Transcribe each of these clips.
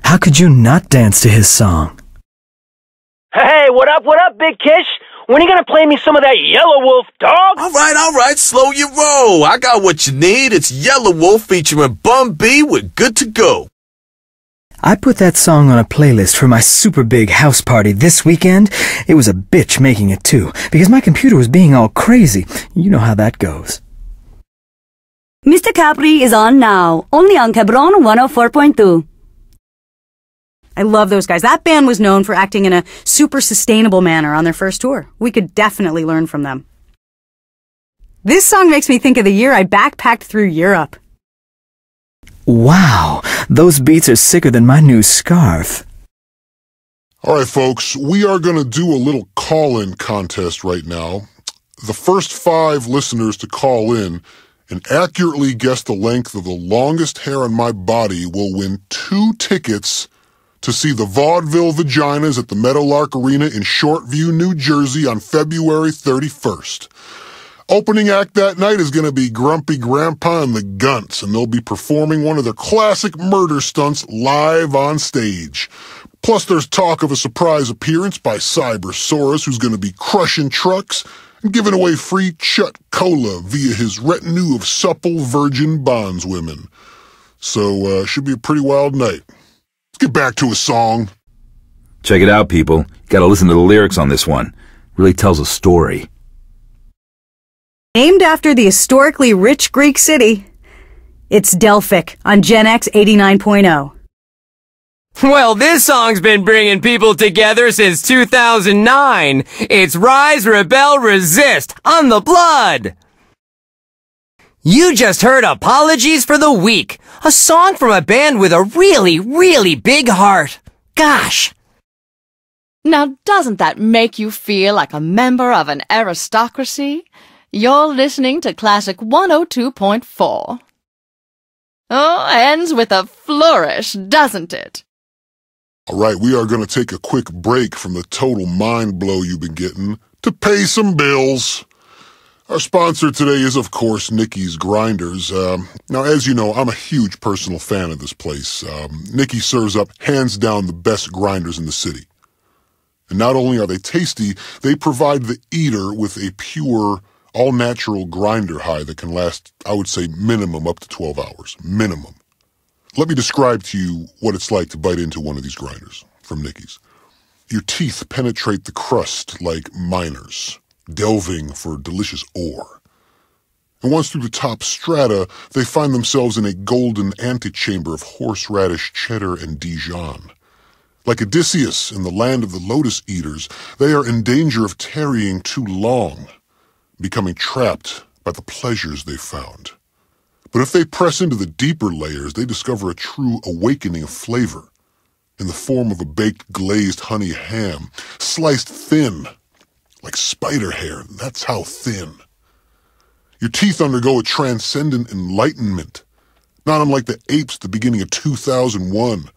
How could you not dance to his song? Hey, what up, Big Kish? When are you gonna play me some of that Yellow Wolf, dog? All right, slow your roll. I got what you need. It's Yellow Wolf featuring Bun B with Good to Go. I put that song on a playlist for my super big house party this weekend. It was a bitch making it too, because my computer was being all crazy. You know how that goes. Mr. Capri is on now, only on Cabron 104.2. I love those guys. That band was known for acting in a super sustainable manner on their first tour. We could definitely learn from them. This song makes me think of the year I backpacked through Europe. Wow, those beats are sicker than my new scarf. All right, folks, we are going to do a little call-in contest right now. The first 5 listeners to call in and accurately guess the length of the longest hair on my body will win 2 tickets to see the Vaudeville Vaginas at the Meadowlark Arena in Shortview, New Jersey on February 31st. Opening act that night is going to be Grumpy Grandpa and the Gunts, and they'll be performing one of their classic murder stunts live on stage. Plus, there's talk of a surprise appearance by Cybersaurus, who's going to be crushing trucks and giving away free Chut Cola via his retinue of supple virgin bondswomen. So, should be a pretty wild night. Let's get back to a song. Check it out, people. You gotta listen to the lyrics on this one. Really tells a story. Named after the historically rich Greek city, it's Delphic on Gen X 89.0. Well, this song's been bringing people together since 2009. It's Rise, Rebel, Resist on the Blood. You just heard Apologies for the Weak, a song from a band with a really, really big heart. Gosh. Now, doesn't that make you feel like a member of an aristocracy? You're listening to Classic 102.4. Oh, ends with a flourish, doesn't it? All right, we are going to take a quick break from the total mind blow you've been getting to pay some bills. Our sponsor today is, of course, Nikki's Grinders. Now, as you know, I'm a huge personal fan of this place. Nikki serves up hands down the best grinders in the city. And not only are they tasty, they provide the eater with a pure, all-natural grinder high that can last, I would say, minimum up to 12 hours. Minimum. Let me describe to you what it's like to bite into one of these grinders from Nikki's. Your teeth penetrate the crust like miners, delving for delicious ore. And once through the top strata, they find themselves in a golden antechamber of horseradish, cheddar, and Dijon. Like Odysseus in the land of the lotus eaters, they are in danger of tarrying too long, becoming trapped by the pleasures they found. But if they press into the deeper layers, they discover a true awakening of flavor in the form of a baked glazed honey ham, sliced thin, like spider hair. That's how thin. Your teeth undergo a transcendent enlightenment, not unlike the apes at the beginning of 2001.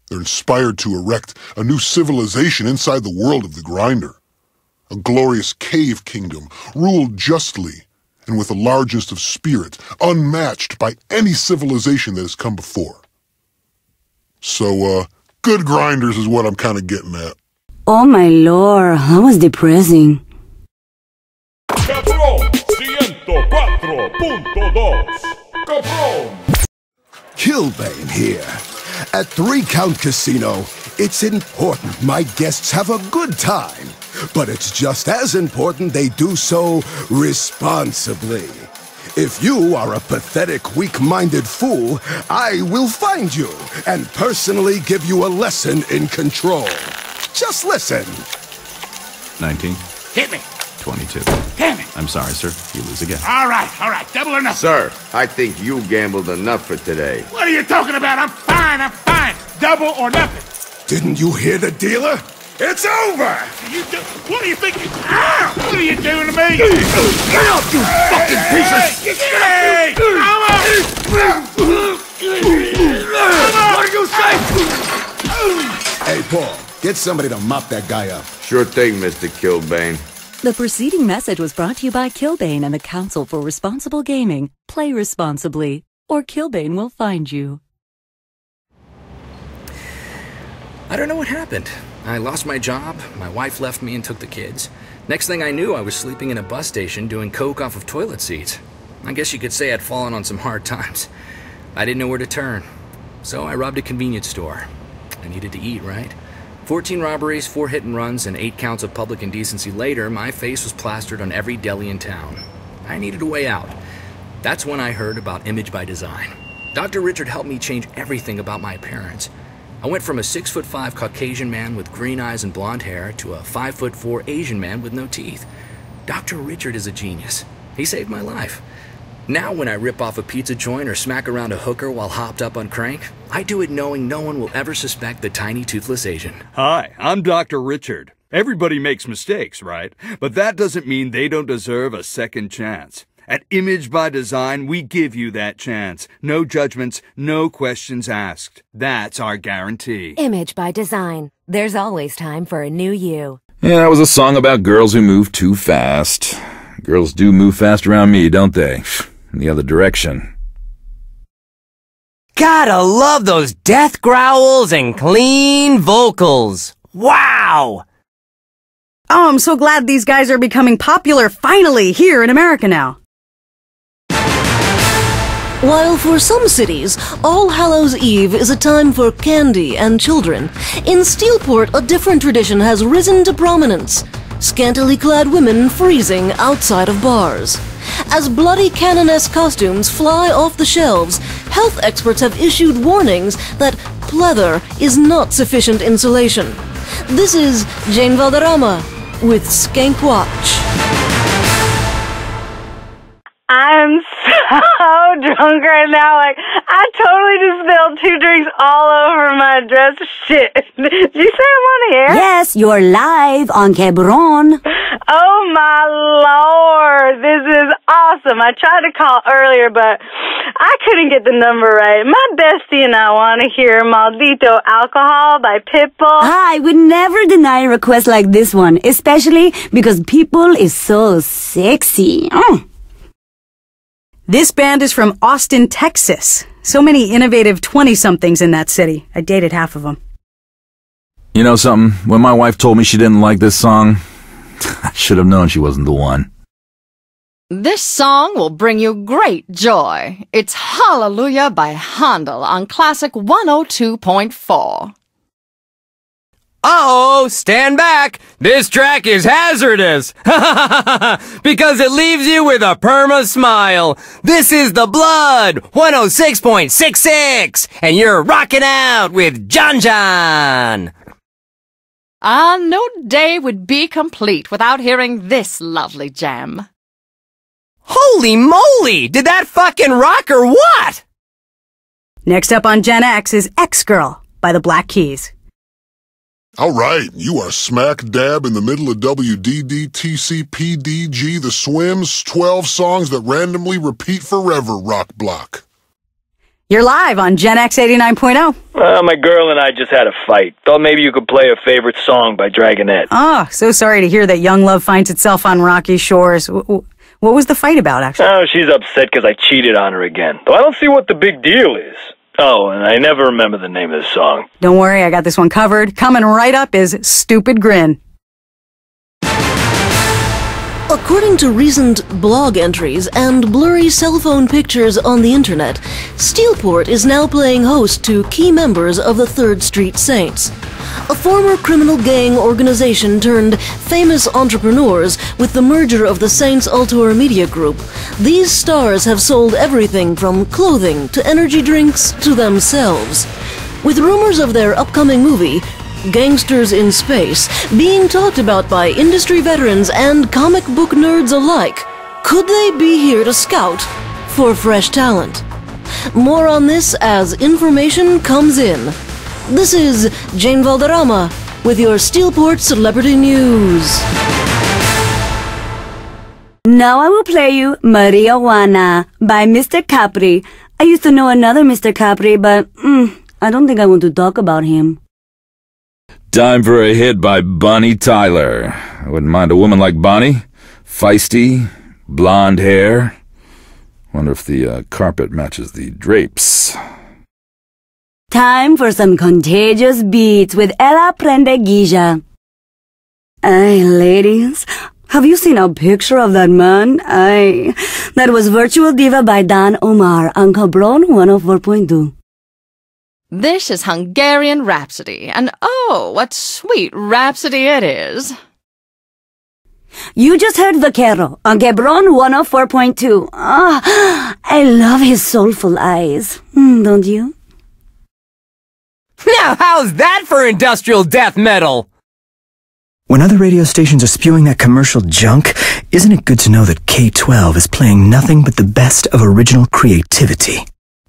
They're inspired to erect a new civilization inside the world of the grinder. A glorious cave kingdom, ruled justly and with a largest of spirit, unmatched by any civilization that has come before. So, good grinders is what I'm kind of getting at. Oh my lord, that was depressing. Cabron 104.2. Cabron. Kilbane here. At 3 Count Casino, it's important my guests have a good time, but it's just as important they do so responsibly. If you are a pathetic, weak-minded fool, I will find you and personally give you a lesson in control. Just listen. 19. Hit me. 22. Damn it. I'm sorry, sir. You lose again. All right. Double or nothing. Sir, I think you gambled enough for today. What are you talking about? I'm fine. Double or nothing. Didn't you hear the dealer? It's over! What do you think? What are you doing to me? Get out, you fucking piece of shit! What do you say? Hey, Paul, get somebody to mop that guy up. Sure thing, Mr. Kilbane. The preceding message was brought to you by Kilbane and the Council for Responsible Gaming. Play responsibly, or Kilbane will find you. I don't know what happened. I lost my job, my wife left me and took the kids. Next thing I knew, I was sleeping in a bus station doing coke off of toilet seats. I guess you could say I'd fallen on some hard times. I didn't know where to turn, so I robbed a convenience store. I needed to eat, right? 14 robberies, 4 hit and runs, and 8 counts of public indecency later, my face was plastered on every deli in town. I needed a way out. That's when I heard about Image by Design. Dr. Richard helped me change everything about my appearance. I went from a 6'5" Caucasian man with green eyes and blonde hair to a 5'4" Asian man with no teeth. Dr. Richard is a genius. He saved my life. Now when I rip off a pizza joint or smack around a hooker while hopped up on crank, I do it knowing no one will ever suspect the tiny toothless Asian. Hi, I'm Dr. Richard. Everybody makes mistakes, right? But that doesn't mean they don't deserve a second chance. At Image by Design, we give you that chance. No judgments, no questions asked. That's our guarantee. Image by Design. There's always time for a new you. Yeah, that was a song about girls who move too fast. Girls do move fast around me, don't they? In the other direction. Gotta love those death growls and clean vocals. Wow! Oh, I'm so glad these guys are becoming popular finally here in America now. While for some cities, All Hallows Eve is a time for candy and children, in Steelport a different tradition has risen to prominence. Scantily clad women freezing outside of bars. As bloody Canoness costumes fly off the shelves, health experts have issued warnings that pleather is not sufficient insulation. This is Jane Valderrama with Skank Watch. I'm so drunk right now. Like, I totally just spilled 2 drinks all over my dress. Shit. Did you say I'm on the air? Yes, you're live on Quebron. Oh my lord. This is awesome. I tried to call earlier, but I couldn't get the number right. My bestie and I want to hear Maldito Alcohol by Pitbull. I would never deny a request like this one, especially because Pitbull is so sexy. This band is from Austin, Texas. So many innovative 20-somethings in that city. I dated half of them. You know something? When my wife told me she didn't like this song, I should have known she wasn't the one. This song will bring you great joy. It's Hallelujah by Handel on Classic 102.4. Uh-oh, stand back! This track is hazardous! Because it leaves you with a perma-smile. This is The Blood, 106.66, and you're rocking out with John John! No day would be complete without hearing this lovely gem. Holy moly! Did that fucking rock or what? Next up on Gen X is X-Girl by the Black Keys. All right, you are smack dab in the middle of WDDTCPDG, The Swims, 12 songs that randomly repeat forever rock block. You're live on Gen X 89.0. My girl and I just had a fight. Thought maybe you could play a favorite song by Dragonette. Oh, so sorry to hear that young love finds itself on rocky shores. What was the fight about, actually? Oh, she's upset because I cheated on her again. Though I don't see what the big deal is. Oh, and I never remember the name of the song. Don't worry, I got this one covered. Coming right up is Stupid Grin. According to recent blog entries and blurry cell phone pictures on the internet, Steelport is now playing host to key members of the 3rd Street Saints, a former criminal gang organization turned famous entrepreneurs with the merger of the Saints Altor Media Group. These stars have sold everything from clothing to energy drinks to themselves. With rumors of their upcoming movie, Gangsters in Space, being talked about by industry veterans and comic book nerds alike, could they be here to scout for fresh talent? More on this as information comes in. This is Jane Valderrama with your Steelport Celebrity News. Now I will play you Maria Juana by Mr. Capri. I used to know another Mr. Capri, but I don't think I want to talk about him. Time for a hit by Bonnie Tyler. I wouldn't mind a woman like Bonnie. Feisty, blonde hair. Wonder if the carpet matches the drapes. Time for some contagious beats with Ella Prendeguilla. Ay, ladies, have you seen a picture of that man? Ay, that was Virtual Diva by Dan Omar on Cabron 104.2. This is Hungarian Rhapsody, and oh, what sweet rhapsody it is. You just heard Vaquero on Cabron 104.2. Ah, I love his soulful eyes. Don't you? Now, how's that for industrial death metal? When other radio stations are spewing that commercial junk, isn't it good to know that K-12 is playing nothing but the best of original creativity?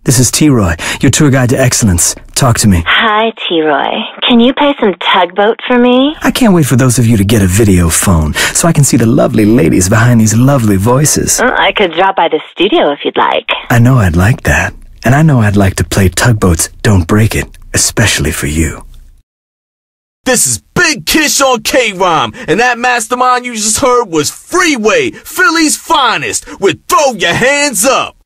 This is T-Roy, your tour guide to excellence. Talk to me. Hi, T-Roy. Can you play some Tugboat for me? I can't wait for those of you to get a video phone so I can see the lovely ladies behind these lovely voices. I could drop by the studio if you'd like. I know I'd like that. And I know I'd like to play Tugboat's Don't Break It, especially for you. This is Big Kish on K-Rhyme, and that mastermind you just heard was Freeway, Philly's finest, with Throw Your Hands Up.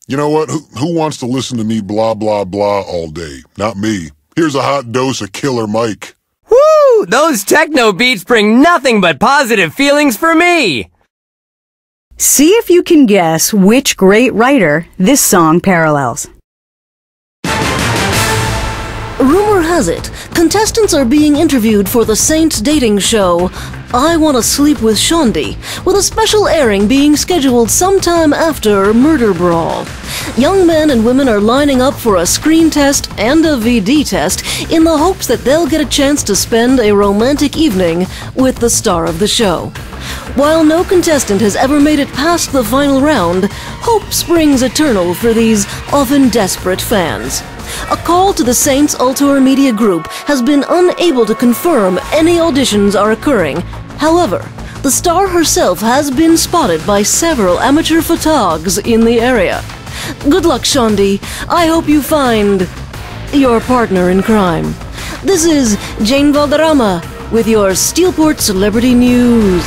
You know what? Who wants to listen to me blah, blah, blah all day? Not me. Here's a hot dose of Killer Mike. Woo! Those techno beats bring nothing but positive feelings for me! See if you can guess which great writer this song parallels. Rumor has it, contestants are being interviewed for the Saints dating show, I Wanna Sleep with Shondi, with a special airing being scheduled sometime after Murder Brawl. Young men and women are lining up for a screen test and a VD test in the hopes that they'll get a chance to spend a romantic evening with the star of the show. While no contestant has ever made it past the final round, hope springs eternal for these often desperate fans. A call to the Saints Ultor Media Group has been unable to confirm any auditions are occurring. However, the star herself has been spotted by several amateur photogs in the area. Good luck, Shondi. I hope you find your partner in crime. This is Jane Valderrama with your Steelport Celebrity News.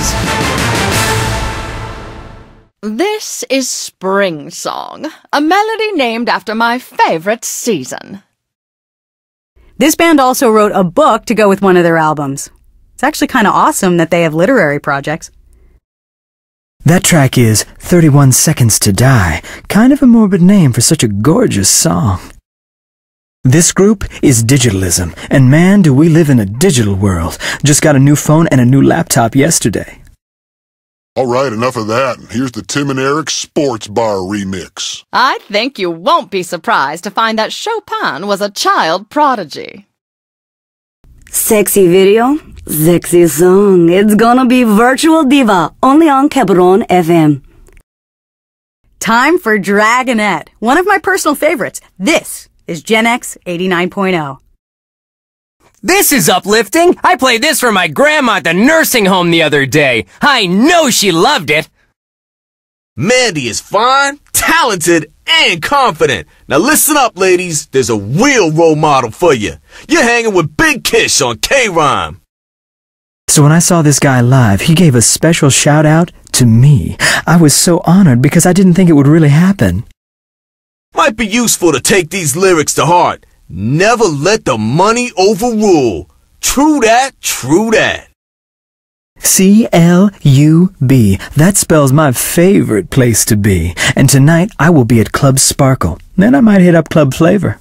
This is Spring Song, a melody named after my favorite season. This band also wrote a book to go with one of their albums. It's actually kind of awesome that they have literary projects. That track is 31 Seconds to Die, kind of a morbid name for such a gorgeous song. This group is Digitalism, and man, do we live in a digital world. Just got a new phone and a new laptop yesterday. All right, enough of that. Here's the Tim and Eric Sports Bar remix. I think you won't be surprised to find that Chopin was a child prodigy. Sexy video, sexy song. It's gonna be Virtual Diva, only on Cabron FM. Time for Dragonette, one of my personal favorites. This is Gen X 89.0. This is uplifting. I played this for my grandma at the nursing home the other day. I know she loved it. Mandy is fine, talented, and confident. Now listen up, ladies. There's a real role model for you. You're hanging with Big Kish on K-Rhyme. So when I saw this guy live, he gave a special shout out to me. I was so honored because I didn't think it would really happen. Might be useful to take these lyrics to heart. Never let the money overrule. True that, true that. C-L-U-B. That spells my favorite place to be. And tonight I will be at Club Sparkle. Then I might hit up Club Flavor.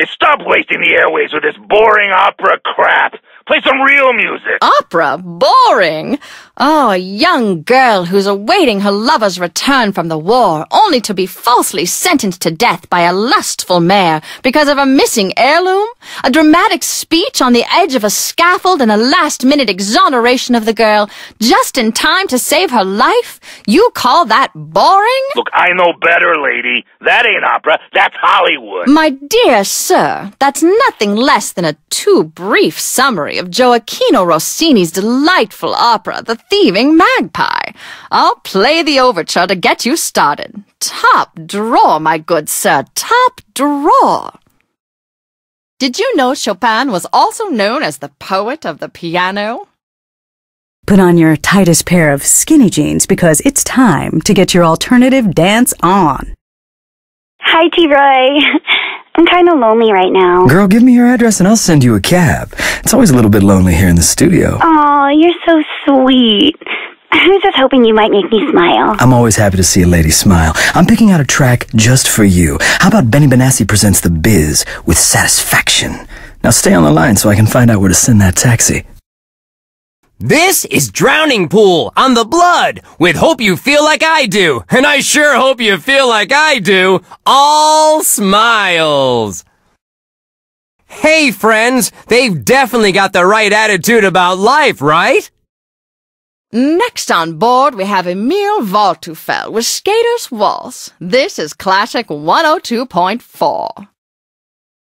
Stop wasting the airwaves with this boring opera crap. Play some real music. Opera? Boring. Oh, a young girl who's awaiting her lover's return from the war, only to be falsely sentenced to death by a lustful mayor because of a missing heirloom? A dramatic speech on the edge of a scaffold and a last-minute exoneration of the girl, just in time to save her life? You call that boring? Look, I know better, lady. That ain't opera. That's Hollywood. My dear sir, that's nothing less than a too brief summary of Gioacchino Rossini's delightful opera, The Thieving Magpie. I'll play the overture to get you started. Top drawer, my good sir, top drawer. Did you know Chopin was also known as the poet of the piano? Put on your tightest pair of skinny jeans because it's time to get your alternative dance on. Hi, T-Roy. I'm kind of lonely right now. Girl, give me your address and I'll send you a cab. It's always a little bit lonely here in the studio. Aw, you're so sweet. I was just hoping you might make me smile. I'm always happy to see a lady smile. I'm picking out a track just for you. How about Benny Benassi presents The Biz with Satisfaction? Now stay on the line so I can find out where to send that taxi. This is Drowning Pool on the Blood with Hope You Feel Like I Do. And I sure hope you feel like I do. All smiles. Hey, friends, they've definitely got the right attitude about life, right? Next on board, we have Emil Waldteufel with Skater's Waltz. This is Classic 102.4.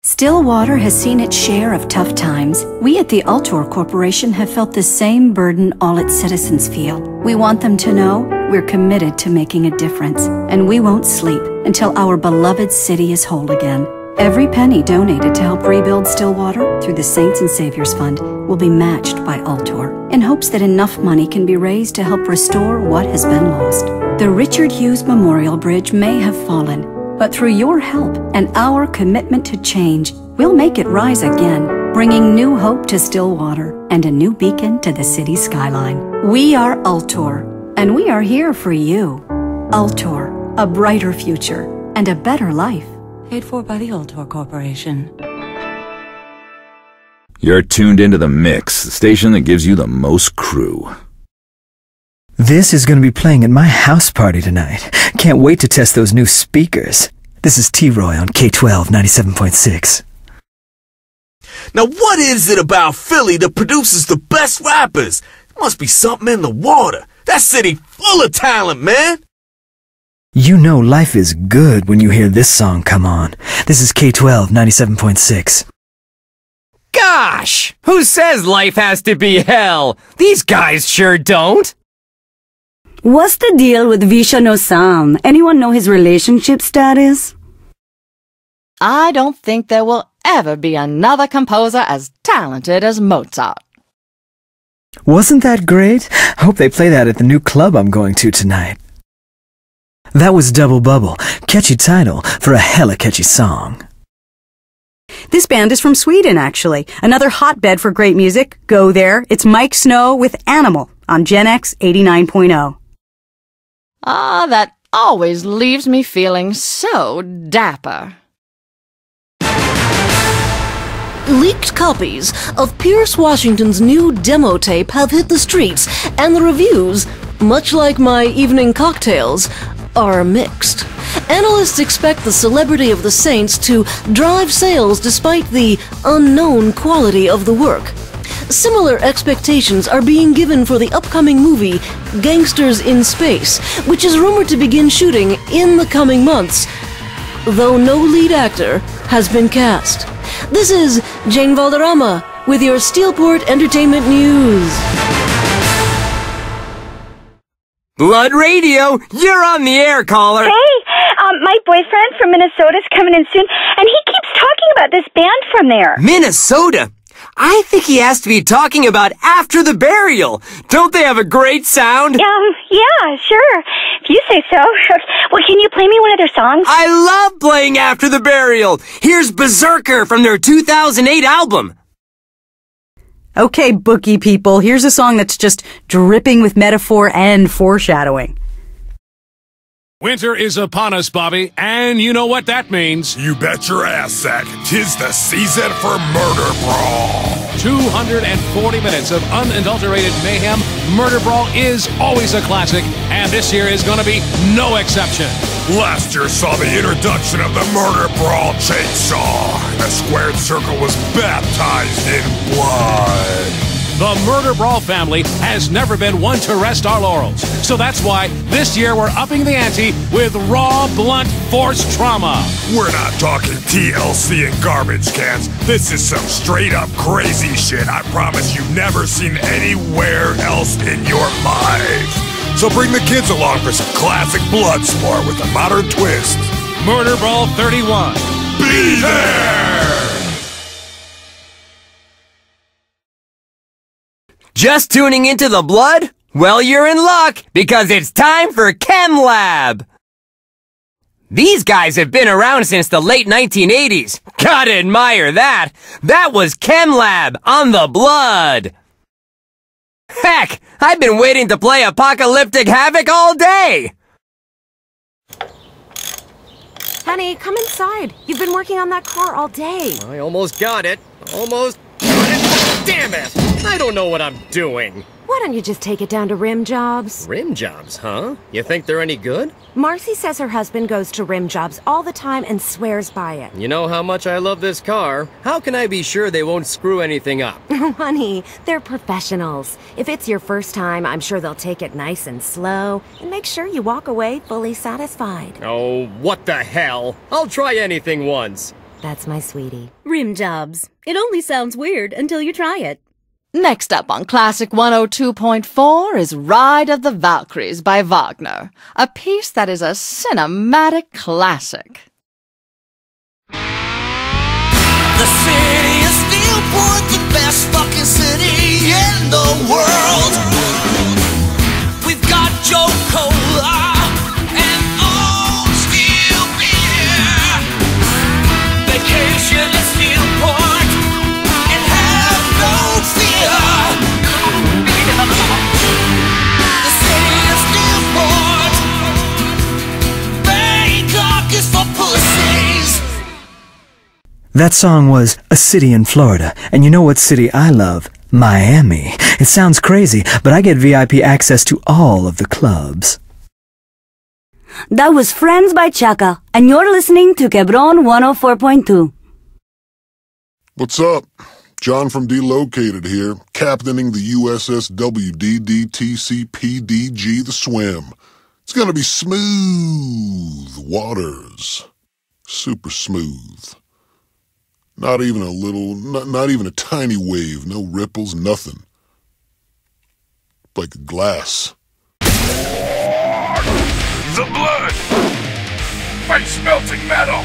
Stillwater has seen its share of tough times. We at the Altor Corporation have felt the same burden all its citizens feel. We want them to know we're committed to making a difference, and we won't sleep until our beloved city is whole again. Every penny donated to help rebuild Stillwater through the Saints and Saviors Fund will be matched by Altor, in hopes that enough money can be raised to help restore what has been lost. The Richard Hughes Memorial Bridge may have fallen, but through your help and our commitment to change, we'll make it rise again, bringing new hope to Stillwater and a new beacon to the city skyline. We are Altor, and we are here for you. Altor, a brighter future and a better life. Paid for by the Altor Corporation. You're tuned into The Mix, the station that gives you the most crew. This is going to be playing at my house party tonight. Can't wait to test those new speakers. This is T-Roy on K12 97.6. Now what is it about Philly that produces the best rappers? There must be something in the water. That city full of talent, man. You know life is good when you hear this song come on. This is K12 97.6. Gosh! Who says life has to be hell? These guys sure don't. What's the deal with Vishnu Sam? Anyone know his relationship status? I don't think there will ever be another composer as talented as Mozart. Wasn't that great? I hope they play that at the new club I'm going to tonight. That was Double Bubble. Catchy title for a hella catchy song. This band is from Sweden, actually. Another hotbed for great music. Go there. It's Mike Snow with Animal on Gen X 89.0. Ah, that always leaves me feeling so dapper. Leaked copies of Pierce Washington's new demo tape have hit the streets, and the reviews, much like my evening cocktails, are mixed. Analysts expect the celebrity of the Saints to drive sales despite the unknown quality of the work. Similar expectations are being given for the upcoming movie Gangsters in Space, which is rumored to begin shooting in the coming months, though no lead actor has been cast. This is Jane Valderrama with your Steelport Entertainment News. Blood Radio, you're on the air, caller. Hey, my boyfriend from Minnesota's coming in soon, and he keeps talking about this band from there. Minnesota? I think he has to be talking about After the Burial. Don't they have a great sound? Yeah, sure. If you say so. Well, can you play me one of their songs? I love playing After the Burial. Here's Berserker from their 2008 album. Okay, bookie people, here's a song that's just dripping with metaphor and foreshadowing. Winter is upon us, Bobby, and you know what that means. You bet your ass, Zach. 'Tis the season for Murder Brawl. 240 minutes of unadulterated mayhem. Murder Brawl is always a classic, and this year is going to be no exception. Last year saw the introduction of the Murder Brawl chainsaw. The squared circle was baptized in blood. The Murder Brawl family has never been one to rest our laurels. So that's why this year we're upping the ante with raw, blunt force trauma. We're not talking TLC and garbage cans. This is some straight up crazy shit I promise you've never seen anywhere else in your life. So bring the kids along for some classic blood sport with a modern twist. Murder Brawl 31. Be there! Just tuning into the Blood? Well, you're in luck, because it's time for Chem Lab. These guys have been around since the late 1980s. Gotta admire that. That was ChemLab on the Blood. Heck, I've been waiting to play Apocalyptic Havoc all day. Honey, come inside. You've been working on that car all day. I almost got it. Almost got it. Damn it! I don't know what I'm doing. Why don't you just take it down to Rim Jobs? Rim Jobs, huh? You think they're any good? Marcy says her husband goes to Rim Jobs all the time and swears by it. You know how much I love this car. How can I be sure they won't screw anything up? Oh, honey, they're professionals. If it's your first time, I'm sure they'll take it nice and slow and make sure you walk away fully satisfied. Oh, what the hell? I'll try anything once. That's my sweetie. Rim Jobs. It only sounds weird until you try it. Next up on Classic 102.4 is Ride of the Valkyries by Wagner, a piece that is a cinematic classic. The city is Steelport, the best fucking city in the world. We've got Joe Cola and old steel beer. Vacation in Steelport and have no fear. The city is Steelport. Bangkok is for pussies. That song was A City in Florida, and you know what city I love? Miami. It sounds crazy, but I get VIP access to all of the clubs. That was Friends by Chaka, and you're listening to Quebron 104.2. What's up? John from Delocated here, captaining the USS WDDTCPDG The Swim. It's gonna be smooth waters. Super smooth. Not even a little, not even a tiny wave, no ripples, nothing. Like glass. The blood! Face-melting metal!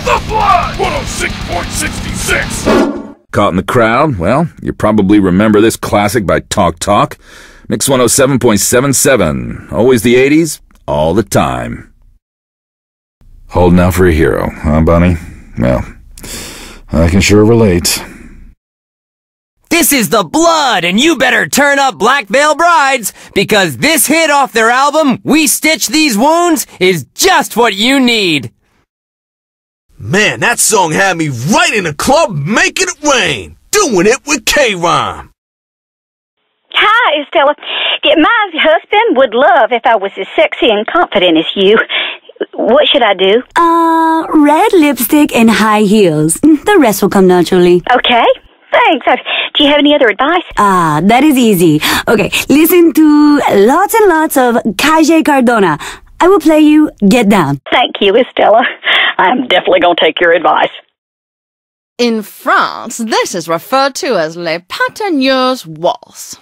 The blood! 106.66! Caught in the crowd? Well, you probably remember this classic by Talk Talk. Mix 107.77. Always the 80s, all the time. Holding out for a hero, huh, Bunny? Well, I can sure relate. This is The Blood, and you better turn up Black Veil Brides, because this hit off their album, We Stitch These Wounds, is just what you need. Man, that song had me right in the club making it rain. Doing it with K-Rhyme. Hi, Estella. My husband would love if I was as sexy and confident as you. What should I do? Red lipstick and high heels. The rest will come naturally. Okay, thanks. Do you have any other advice? That is easy. Okay, listen to lots and lots of Kaje Cardona. I will play you Get Down. Thank you, Estella. I'm definitely going to take your advice. In France, this is referred to as Les Patineurs Waltz.